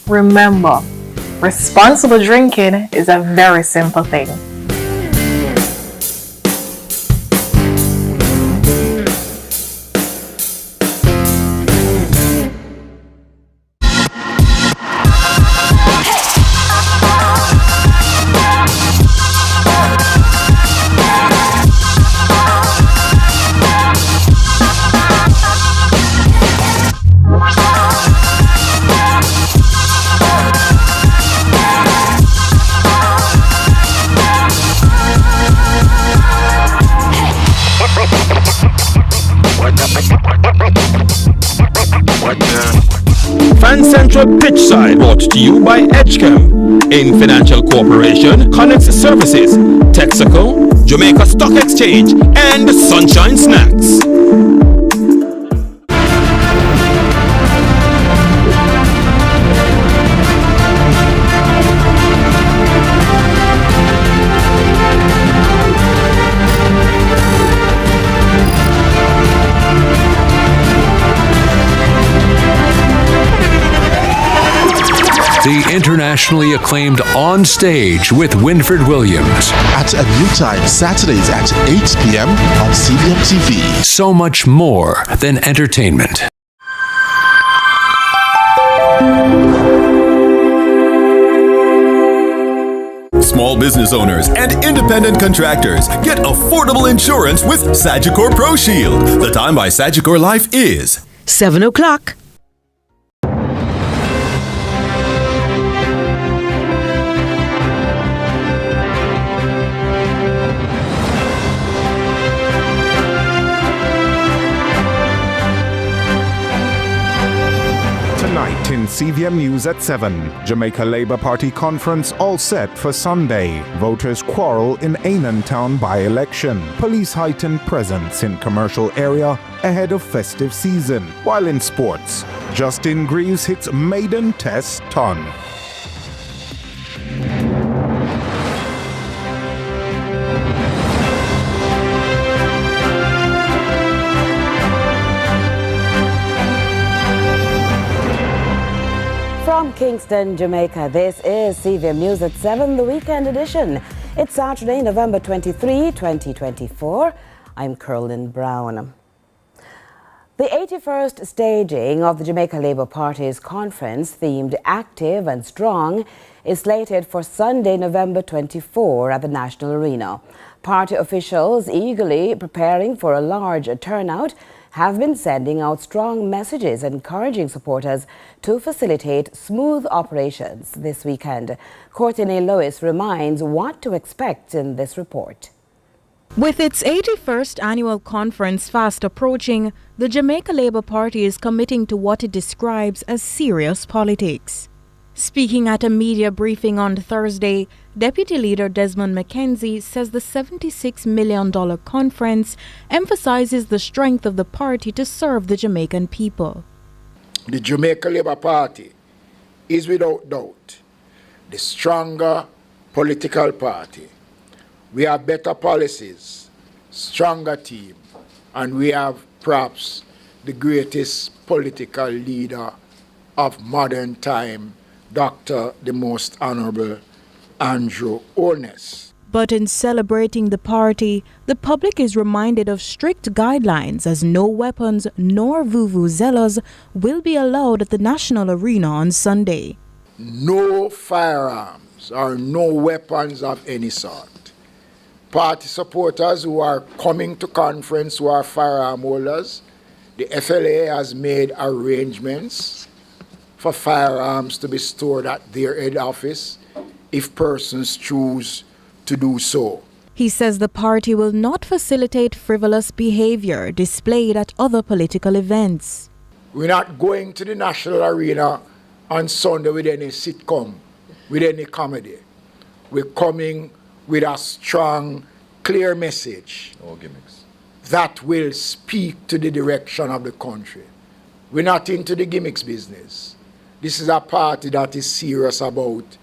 Remember, responsible drinking is a very simple thing. Fan Central Pitchside brought to you by Edgecam in Financial Corporation, Connex Services, Texaco, Jamaica Stock Exchange, and Sunshine Snacks. The internationally acclaimed On Stage with Winfred Williams. At a new time, Saturdays at 8 p.m. on CVM TV. So much more than entertainment. Small business owners and independent contractors get affordable insurance with Sagicor Pro Shield. The time by Sagicor Life is 7 o'clock. Tonight in CVM News at 7, Jamaica Labour Party conference all set for Sunday. Voters quarrel in Annan Town by-election. Police heighten presence in commercial area ahead of festive season. While in sports, Justin Greaves hits maiden test ton. From Kingston, Jamaica, this is CVM News at 7, the weekend edition. It's Saturday, November 23, 2024. I'm Curlin Brown. The 81st staging of the Jamaica Labour Party's conference themed Active and Strong is slated for Sunday, November 24 at the National Arena. Party officials eagerly preparing for a large turnout have been sending out strong messages encouraging supporters to facilitate smooth operations this weekend. Courtney Lewis reminds what to expect in this report. With its 81st annual conference fast approaching, the Jamaica Labour Party is committing to what it describes as serious politics. Speaking at a media briefing on Thursday, Deputy Leader Desmond McKenzie says the $76 million conference emphasizes the strength of the party to serve the Jamaican people. The Jamaica Labour Party is without doubt the stronger political party. We have better policies, stronger team, and we have perhaps the greatest political leader of modern time, Dr. the Most Honorable Andrew Holness. But in celebrating the party, the public is reminded of strict guidelines as no weapons nor vuvuzelas will be allowed at the National Arena on Sunday. No firearms or no weapons of any sort. Party supporters who are coming to conference who are firearm holders, the FLA has made arrangements for firearms to be stored at their head office if persons choose to do so. He says the party will not facilitate frivolous behavior displayed at other political events. We're not going to the National Arena on Sunday with any sitcom, with any comedy. We're coming with a strong, clear message that will speak to the direction of the country. We're not into the gimmicks business. This is a party that is serious about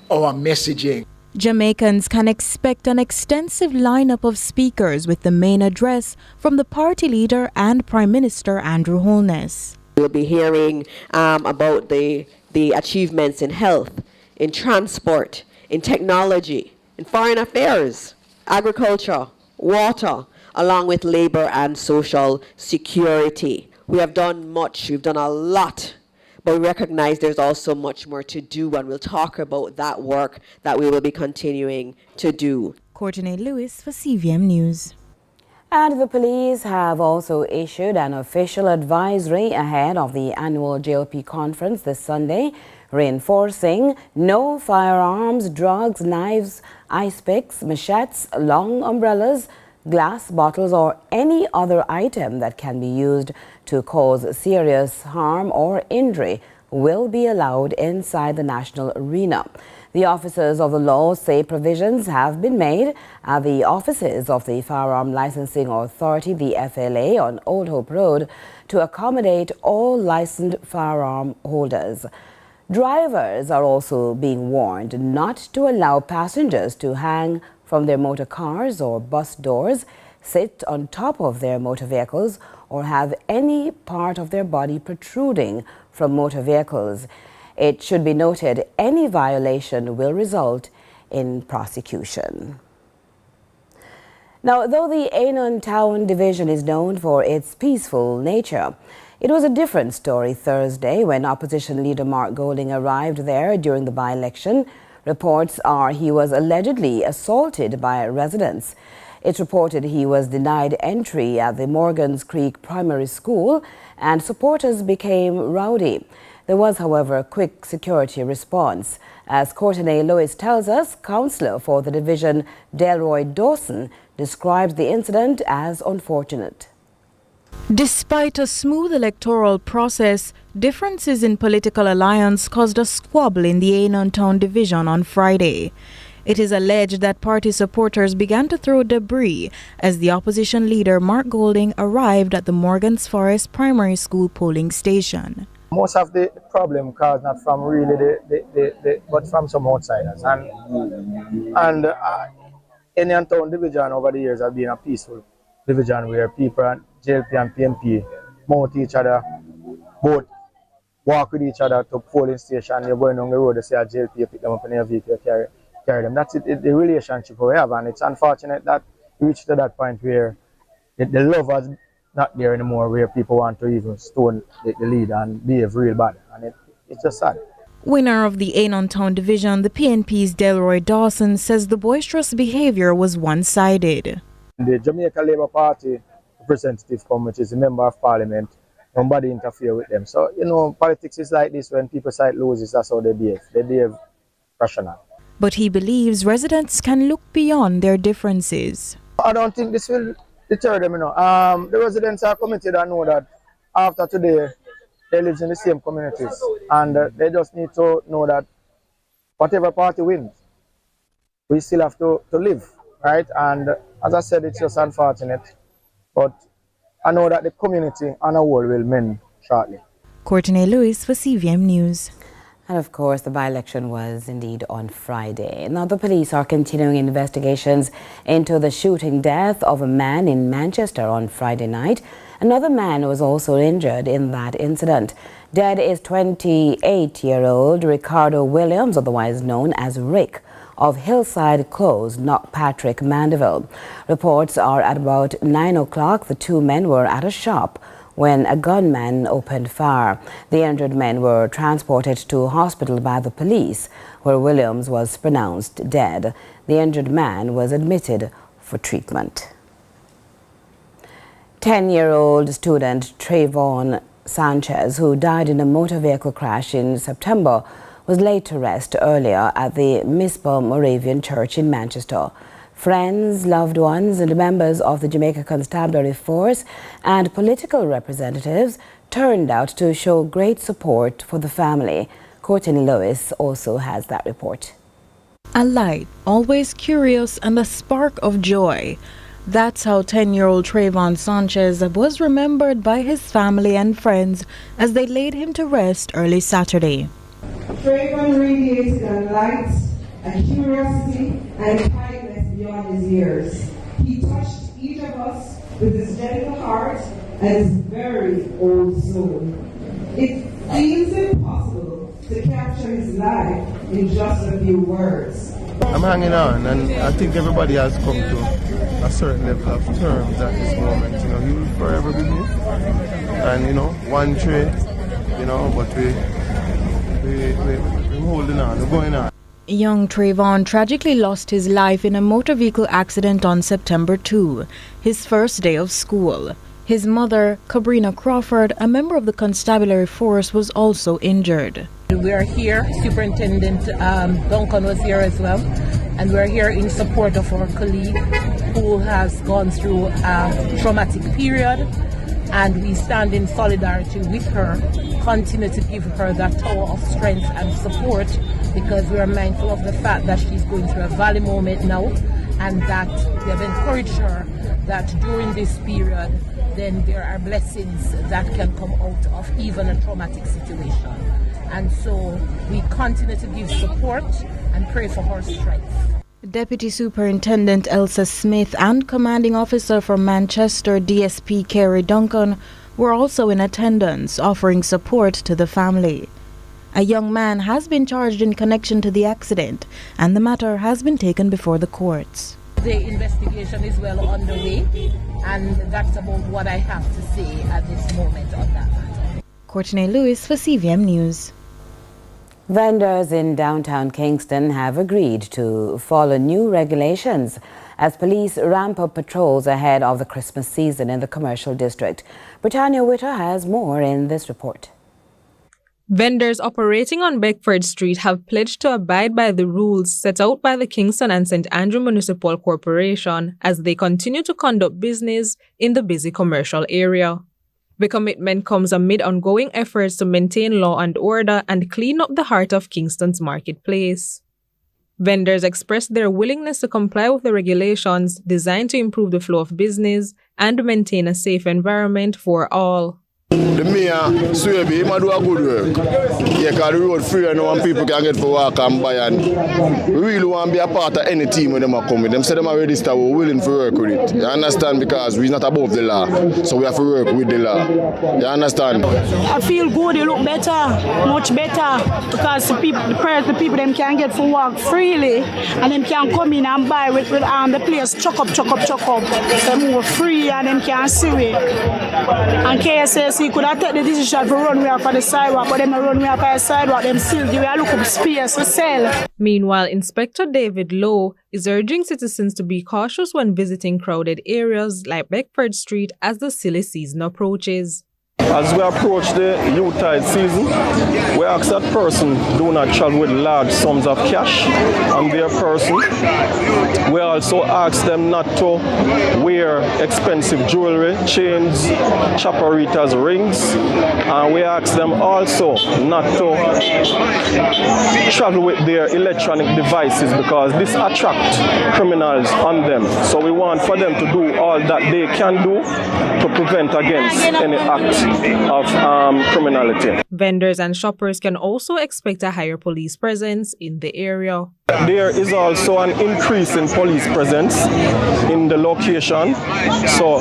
our messaging. Jamaicans can expect an extensive lineup of speakers with the main address from the party leader and Prime Minister Andrew Holness. We'll be hearing about the the achievements in health, in transport, in technology, in foreign affairs, agriculture, water, along with labor and social security. We have done much, we've done a lot, but we recognize there's also much more to do, and we'll talk about that work that we will be continuing to do. Courtney Lewis for CVM News. And the police have also issued an official advisory ahead of the annual JLP conference this Sunday, reinforcing no firearms, drugs, knives, ice picks, machetes, long umbrellas, glass bottles or any other item that can be used to cause serious harm or injury will be allowed inside the national arena. The officers of the law say provisions have been made at the offices of the Firearm Licensing Authority, the FLA, on Old Hope Road to accommodate all licensed firearm holders. Drivers are also being warned not to allow passengers to hang from their motor cars or bus doors, sit on top of their motor vehicles, or have any part of their body protruding from motor vehicles. It should be noted any violation will result in prosecution. Now, though the Annan Town Division is known for its peaceful nature, it was a different story Thursday when opposition leader Mark Golding arrived there during the by-election. Reports are he was allegedly assaulted by residents. It's reported he was denied entry at the Morgans Creek Primary School and supporters became rowdy. There was, however, a quick security response. As Courtney Lewis tells us, councillor for the division, Delroy Dawson, describes the incident as unfortunate. Despite a smooth electoral process, differences in political alliance caused a squabble in the Annan Town Division on Friday. It is alleged that party supporters began to throw debris as the opposition leader Mark Golding arrived at the Morgans Forest Primary School polling station. Most of the problem caused not from really but from some outsiders. And Annan Town Division over the years have been a peaceful division where people and JLP and PNP mount each other, both walk with each other to polling station. You're going on the road, they say a JLP, you pick them up in your vehicle, carry them. That's it, the relationship we have, and it's unfortunate that we reached to that point where the love was not there anymore, where people want to even stone the leader and behave real bad, and it's just sad. Winner of the Annan Town Division, the PNP's Delroy Dawson, says the boisterous behavior was one-sided. The Jamaica Labour Party representative come, which is a member of parliament, nobody interfere with them. So, you know, politics is like this. When people side loses, that's how they behave. They behave rational. But he believes residents can look beyond their differences. I don't think this will deter them, you know. The residents are committed and know that after today, they live in the same communities. And they just need to know that whatever party wins, we still have to live, right? And as I said, it's just unfortunate. But I know that the community on a whole will mend shortly. Courtney Lewis for CVM News. And of course, the by-election was indeed on Friday. Now, the police are continuing investigations into the shooting death of a man in Manchester on Friday night. Another man was also injured in that incident. Dead is 28-year-old Ricardo Williams, otherwise known as Rick, of Hillside Close, Knockpatrick, Mandeville. Reports are at about 9 o'clock, the two men were at a shop when a gunman opened fire. The injured men were transported to hospital by the police, where Williams was pronounced dead. The injured man was admitted for treatment. 10-year-old student Trayvon Sanchez, who died in a motor vehicle crash in September, was laid to rest earlier at the Mizpah Moravian Church in Manchester. Friends, loved ones, and members of the Jamaica Constabulary Force and political representatives turned out to show great support for the family. Courtney Lewis also has that report. A light, always curious, and a spark of joy. That's how 10-year-old Trayvon Sanchez was remembered by his family and friends as they laid him to rest early Saturday. Trayvon radiated a light, a curiosity, and kindness beyond his years. He touched each of us with his gentle heart and his very old soul. It feels impossible to capture his life in just a few words. I'm hanging on, and I think everybody has come to a certain level of terms at this moment. You know, he will forever be me. And, you know, one trade, you know, but we're holding on, we're going on. Young Trayvon tragically lost his life in a motor vehicle accident on September 2, his first day of school. His mother, Cabrina Crawford, a member of the constabulary force, was also injured. We are here, Superintendent Duncan was here as well, and we're here in support of our colleague who has gone through a traumatic period, and we stand in solidarity with her, continue to give her that tower of strength and support, because we are mindful of the fact that she's going through a valley moment now, and that we have encouraged her that during this period, then there are blessings that can come out of even a traumatic situation. And so we continue to give support and pray for her strength. Deputy Superintendent Elsa Smith and Commanding Officer for Manchester DSP Kerry Duncan were also in attendance, offering support to the family. A young man has been charged in connection to the accident, and the matter has been taken before the courts. The investigation is well underway, and that's about what I have to say at this moment on that matter. Courtney Lewis for CVM News. Vendors in downtown Kingston have agreed to follow new regulations as police ramp up patrols ahead of the Christmas season in the commercial district. Britannia Witter has more in this report. Vendors operating on Beckford Street have pledged to abide by the rules set out by the Kingston and St. Andrew Municipal Corporation as they continue to conduct business in the busy commercial area. The commitment comes amid ongoing efforts to maintain law and order and clean up the heart of Kingston's marketplace. Vendors expressed their willingness to comply with the regulations designed to improve the flow of business and maintain a safe environment for all. The mayor, Swebe, he do a good work. Yeah, because the road free and one people can get for work and buy, and we really want to be a part of any team when they come with. Them say them are registered, we're willing to work with it. You understand? Because we're not above the law, so we have to work with the law. You understand? I feel good, they look better, much better, because the people them can get for work freely, and them can come in and buy with the place chuck up. They're more free and them can see it. And KSS could have taken the decision to run way up on the sidewalk, but them run way up on the sidewalk, them still give a look up space to sell. Meanwhile, Inspector David Lowe is urging citizens to be cautious when visiting crowded areas like Beckford Street as the silly season approaches. As we approach the Yuletide season, we ask that person do not travel with large sums of cash on their person. We also ask them not to wear expensive jewelry, chains, chaparitas, rings. And we ask them also not to travel with their electronic devices because this attracts criminals on them. So we want for them to do all that they can do to prevent against any act of criminality. Vendors and shoppers can also expect a higher police presence in the area. There is also an increase in police presence in the location. So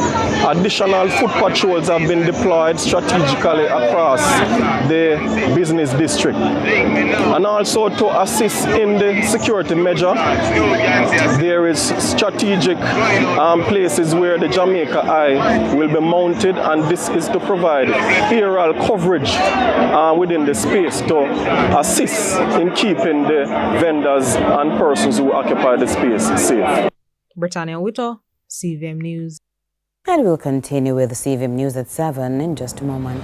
additional foot patrols have been deployed strategically across the business district. And also to assist in the security measure, there is strategic places where the Jamaica Eye will be mounted, and this is to provide aerial coverage within the space to assist in keeping the vendors and persons who occupy the space safe. Britannia Witter, CVM News. And we'll continue with CVM News at 7 in just a moment.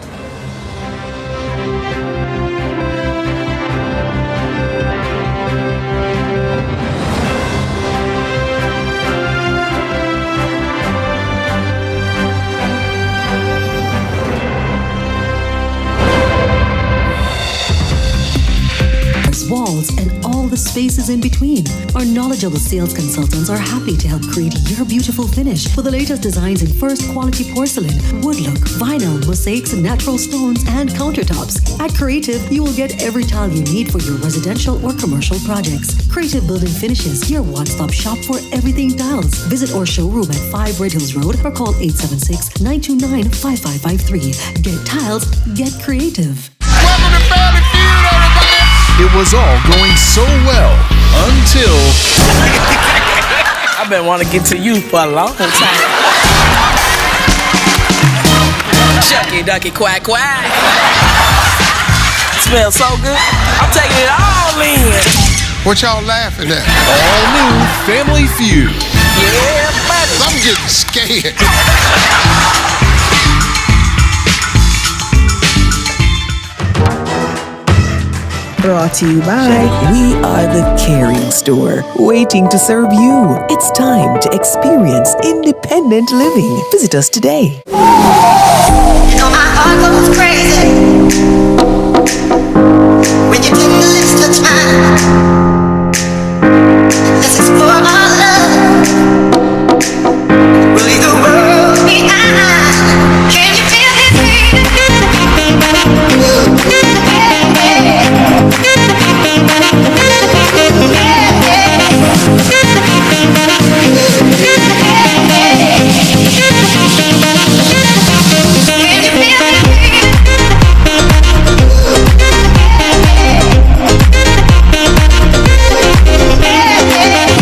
Walls and all the spaces in between. Our knowledgeable sales consultants are happy to help create your beautiful finish with the latest designs in first quality porcelain, wood look, vinyl, mosaics, natural stones, and countertops. At Creative, you will get every tile you need for your residential or commercial projects. Creative Building Finishes, your one-stop shop for everything tiles. Visit our showroom at 5 Red Hills Road or call 876-929-5553. Get tiles, get creative. Welcome to Family Feud, everybody! It was all going so well until... I've been wanting to get to you for a long time. Shucky ducky quack quack. Smells so good. I'm taking it all in. What y'all laughing at? All new Family Feud. Yeah, buddy. I'm getting scared. Brought to you by We Are the Caring Store, waiting to serve you. It's time to experience independent living. Visit us today. You know my heart goes crazy when you take the lips to time. Let's explore our love. We'll leave the world behind. Can you feel this beat?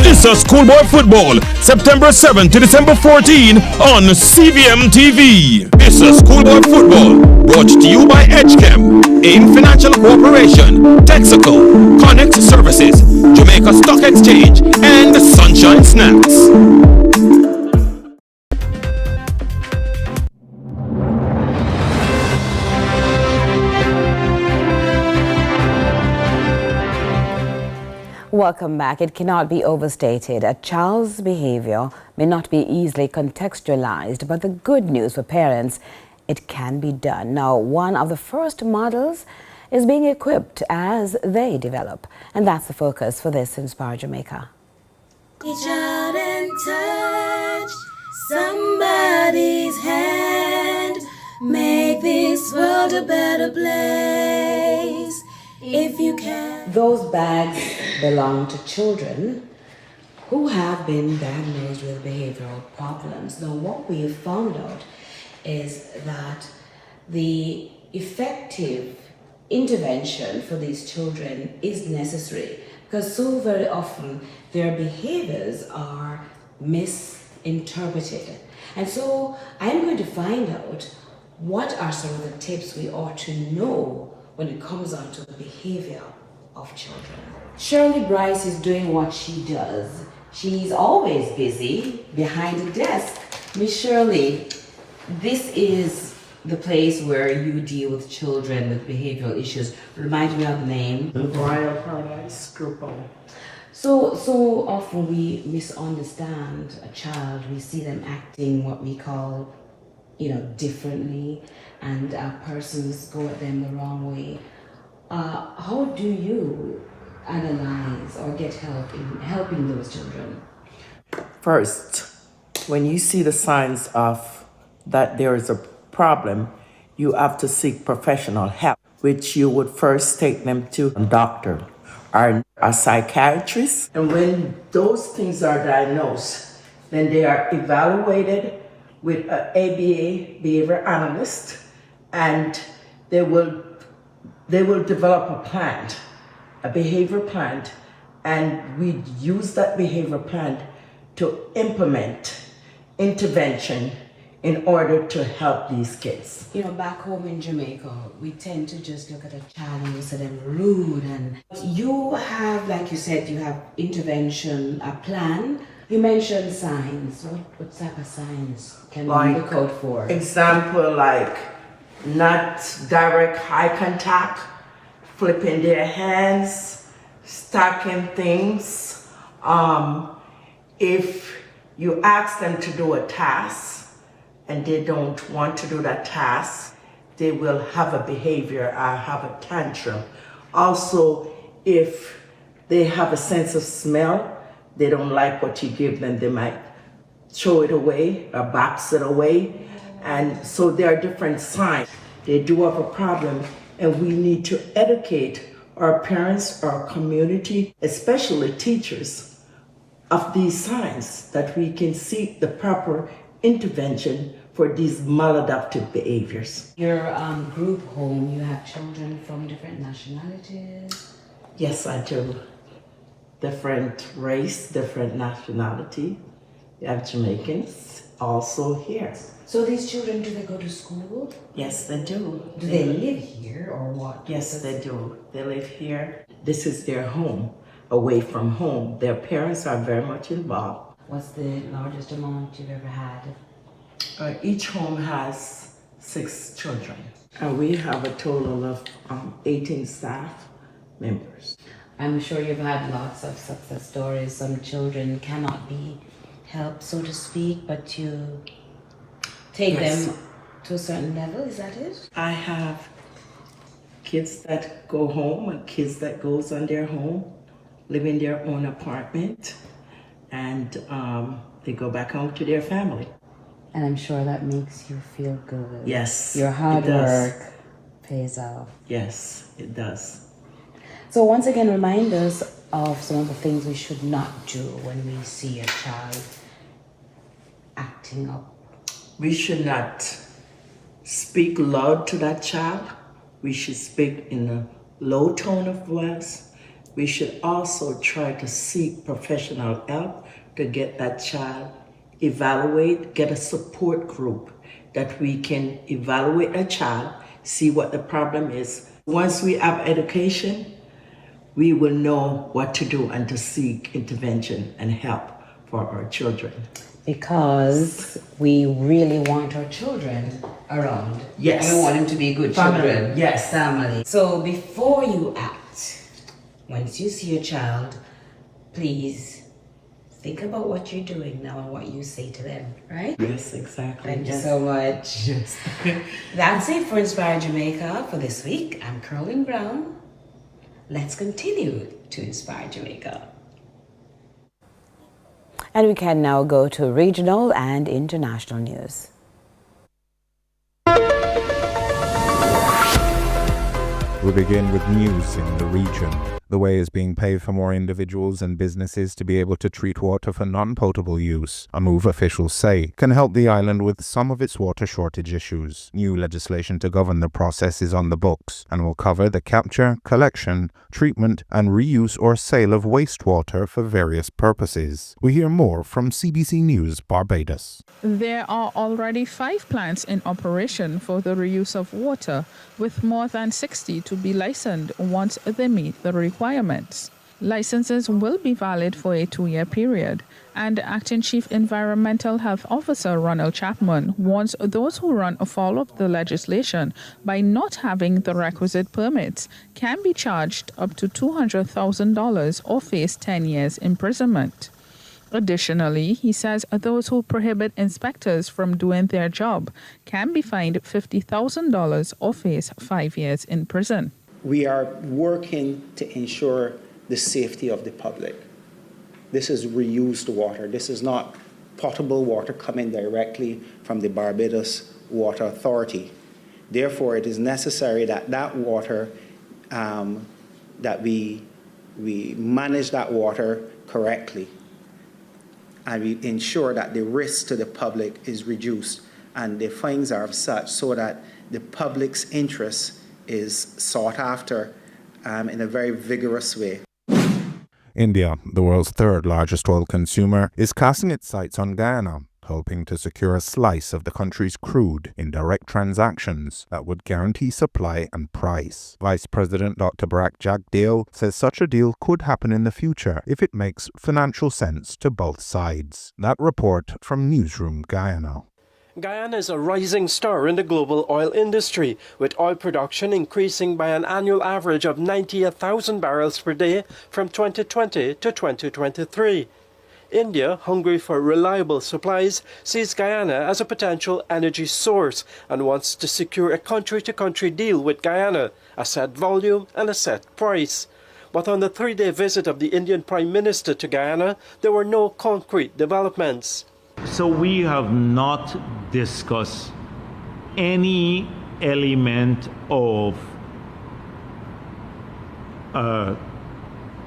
This is Schoolboy Football, September 7 to December 14 on CVM TV. This is Schoolboy Football, brought to you by EdgeChem, in financial cooperation, Texaco, Connect Services, Jamaica Stock Exchange, and Sunshine Snacks. Welcome back. It cannot be overstated. A child's behavior may not be easily contextualized, but the good news for parents, it can be done. Now, one of the first models is being equipped as they develop, and that's the focus for this Inspire Jamaica. Reach out and touch somebody's hand. Make this world a better place if you can. Those bags belong to children who have been diagnosed with behavioral problems. Now, what we have found out is that the effective intervention for these children is necessary because so very often their behaviors are misinterpreted. And so I'm going to find out what are some of the tips we ought to know when it comes on to the behavior of children. Shirley Bryce is doing what she does. She's always busy behind the desk. Miss Shirley, this is the place where you deal with children with behavioral issues. Remind me of the name. Royal Paradise Group Home. So often we misunderstand a child. We see them acting what we call, differently, and persons go at them the wrong way. How do you analyze or get help in helping those children? First, when you see the signs of that there is a problem, you have to seek professional help, which you would first take them to a doctor or a psychiatrist. And when those things are diagnosed, then they are evaluated with an ABA behavior analyst, and they will develop a plan, a behavior plan, and we use that behavior plan to implement intervention in order to help these kids. Back home in Jamaica, we tend to just look at a child and we say they're rude. And you have, like you said, you have intervention, a plan. You mentioned signs. What type of signs can we look out for? Example, like not direct eye contact, flipping their hands, stacking things. If you ask them to do a task and they don't want to do that task, they will have a behavior or have a tantrum. Also, if they have a sense of smell, they don't like what you give them, they might throw it away or box it away. And so there are different signs. They do have a problem, and we need to educate our parents, our community, especially teachers, of these signs that we can seek the proper intervention for these maladaptive behaviors. Your group home, you have children from different nationalities? Yes, I do. Different race, different nationality. We have Jamaicans also here. So these children, do they go to school? Yes, they do. Do they live here or what? Yes, they do. They live here. This is their home, away from home. Their parents are very much involved. What's the largest amount you've ever had? Each home has 6 children. And we have a total of 18 staff members. I'm sure you've had lots of success stories. Some children cannot be helped, so to speak, but you take them to a certain level, is that it? I have kids that go home and kids that goes on their home, live in their own apartment, and they go back home to their family. And I'm sure that makes you feel good. Yes, your hard it does. work pays off. Yes, it does. So once again, remind us of some of the things we should not do when we see a child acting up. We should not speak loud to that child. We should speak in a low tone of voice. We should also try to seek professional help to get that child evaluate, get a support group that we can evaluate a child, see what the problem is. Once we have education, we will know what to do and to seek intervention and help for our children. Because we really want our children around. Yes. And we want them to be good children. Yes. Family. So before you act, once you see a child, please think about what you're doing now and what you say to them, right? Yes, exactly. Thank you so much. Yes. That's it for Inspire Jamaica for this week. I'm Caroline Brown. Let's continue to inspire Jamaica. And we can now go to regional and international news. We begin with news in the region. The way is being paved for more individuals and businesses to be able to treat water for non-potable use, a move officials say can help the island with some of its water shortage issues. New legislation to govern the process is on the books and will cover the capture, collection, treatment and reuse or sale of wastewater for various purposes. We hear more from CBC News Barbados. There are already 5 plants in operation for the reuse of water, with more than 60 to be licensed once they meet the requirements. Licenses will be valid for a 2-year period, and Acting Chief Environmental Health Officer Ronald Chapman warns those who run afoul of the legislation by not having the requisite permits can be charged up to $200,000 or face 10 years imprisonment. Additionally, he says those who prohibit inspectors from doing their job can be fined $50,000 or face 5 years in prison. We are working to ensure the safety of the public. This is reused water. This is not potable water coming directly from the Barbados Water Authority. Therefore, it is necessary that that water, that we manage that water correctly, and we ensure that the risk to the public is reduced and the fines are of such so that the public's interest is sought after in a very vigorous way. India, the world's 3rd largest oil consumer, is casting its sights on Guyana, hoping to secure a slice of the country's crude in direct transactions that would guarantee supply and price. Vice President Dr. Barak Jagdeo says such a deal could happen in the future if it makes financial sense to both sides. That report from Newsroom Guyana. Guyana is a rising star in the global oil industry, with oil production increasing by an annual average of 98,000 barrels per day from 2020 to 2023. India, hungry for reliable supplies, sees Guyana as a potential energy source and wants to secure a country-to-country deal with Guyana, a set volume and a set price. But on the 3-day visit of the Indian Prime Minister to Guyana, there were no concrete developments. So we have not discussed any element of a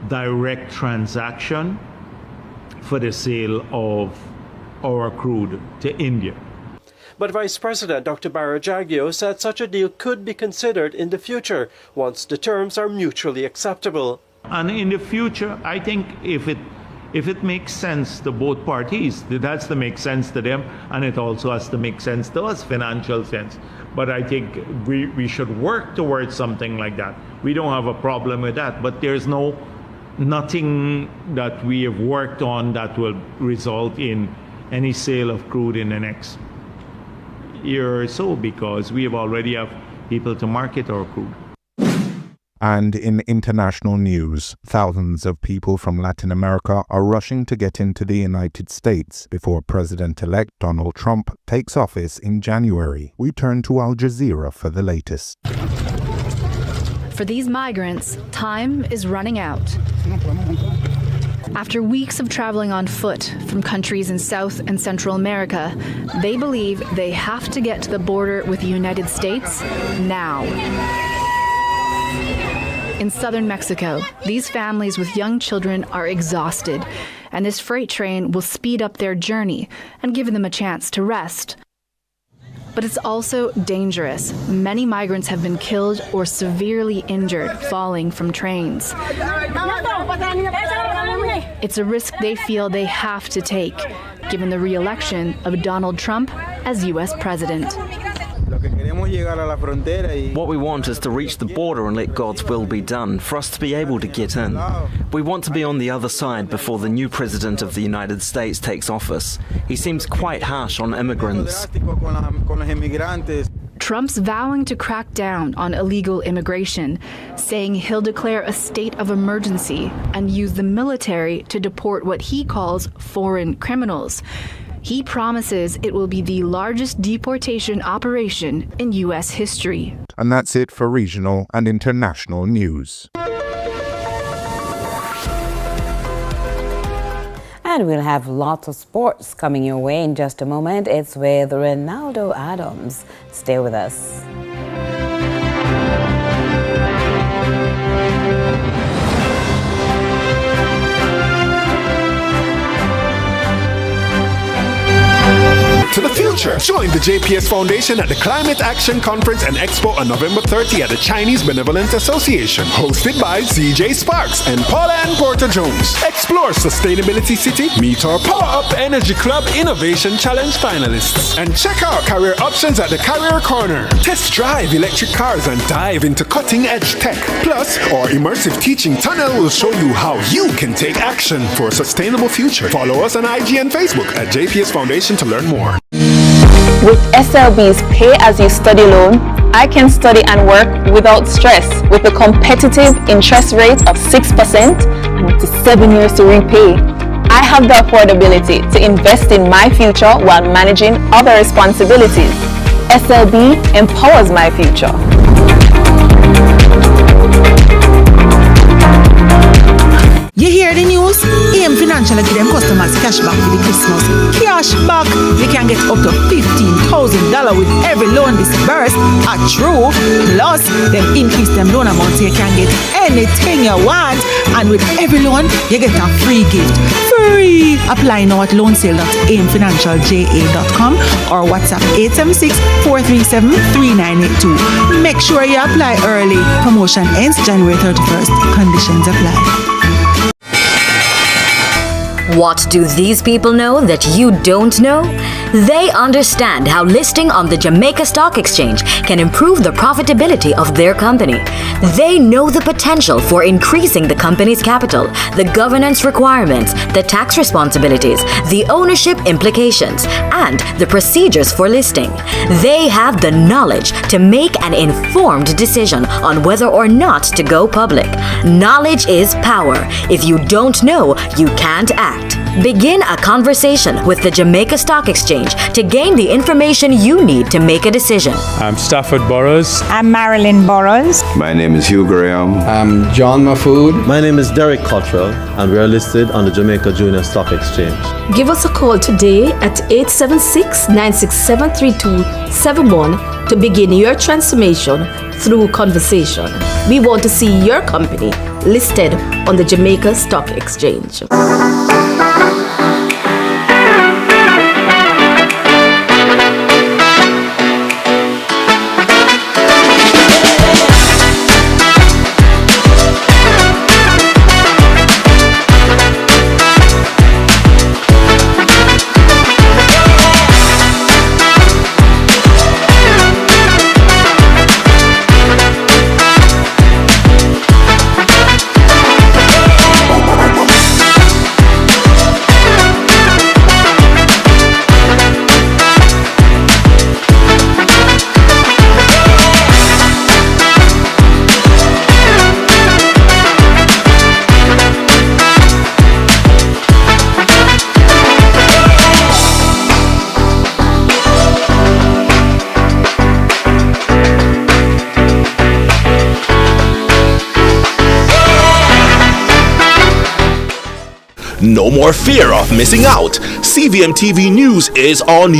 direct transaction for the sale of our crude to India. But Vice President Dr. Barak Jagdeo said such a deal could be considered in the future once the terms are mutually acceptable. And in the future, I think if it makes sense to both parties, it has to make sense to them, and it also has to make sense to us, financial sense. But I think we should work towards something like that. We don't have a problem with that, but there's nothing that we have worked on that will result in any sale of crude in the next year or so, because we already have people to market our crude. And in international news, thousands of people from Latin America are rushing to get into the United States before President-elect Donald Trump takes office in January. We turn to Al Jazeera for the latest. For these migrants, time is running out. After weeks of traveling on foot from countries in South and Central America, they believe they have to get to the border with the United States now. In southern Mexico, these families with young children are exhausted, and this freight train will speed up their journey and give them a chance to rest. But it's also dangerous. Many migrants have been killed or severely injured falling from trains. It's a risk they feel they have to take, given the re-election of Donald Trump as U.S. president. What we want is to reach the border and let God's will be done, for us to be able to get in. We want to be on the other side before the new president of the United States takes office. He seems quite harsh on immigrants. Trump's vowing to crack down on illegal immigration, saying he'll declare a state of emergency and use the military to deport what he calls foreign criminals. He promises it will be the largest deportation operation in U.S. history. And that's it for regional and international news. And we'll have lots of sports coming your way in just a moment. It's with Ronaldo Adams. Stay with us. To the future. Join the JPS Foundation at the Climate Action Conference and Expo on November 30 at the Chinese Benevolent Association. Hosted by CJ Sparks and Paula Ann Porter-Jones. Explore Sustainability City, meet our Power Up Energy Club Innovation Challenge finalists. And check out career options at the Career Corner. Test drive electric cars and dive into cutting-edge tech. Plus, our immersive teaching tunnel will show you how you can take action for a sustainable future. Follow us on IG and Facebook at JPS Foundation to learn more. With SLB's Pay As You Study loan, I can study and work without stress with a competitive interest rate of 6% and up to 7 years to repay. I have the affordability to invest in my future while managing other responsibilities. SLB empowers my future. You hear the news? AM Financial give them customers cash back for the Christmas. Cash back! You can get up to $15,000 with every loan disbursed. True. Plus, them increase them loan amount so you can get anything you want. And with every loan, you get a free gift. Free! Apply now at loansale.amfinancialja.com or WhatsApp 876-437-3982. Make sure you apply early. Promotion ends January 31st. Conditions apply. What do these people know that you don't know? They understand how listing on the Jamaica Stock Exchange can improve the profitability of their company. They know the potential for increasing the company's capital, the governance requirements, the tax responsibilities, the ownership implications, and the procedures for listing. They have the knowledge to make an informed decision on whether or not to go public. Knowledge is power. If you don't know, you can't act. Begin a conversation with the Jamaica Stock Exchange to gain the information you need to make a decision. I'm Stafford Burrows. I'm Marilyn Burrows. My name is Hugh Graham. I'm John Mahfood. My name is Derek Cottrell, and we are listed on the Jamaica Junior Stock Exchange. Give us a call today at 876-967-3271 to begin your transformation through conversation. We want to see your company listed on the Jamaica Stock Exchange. No more fear of missing out. CVM TV News is on you.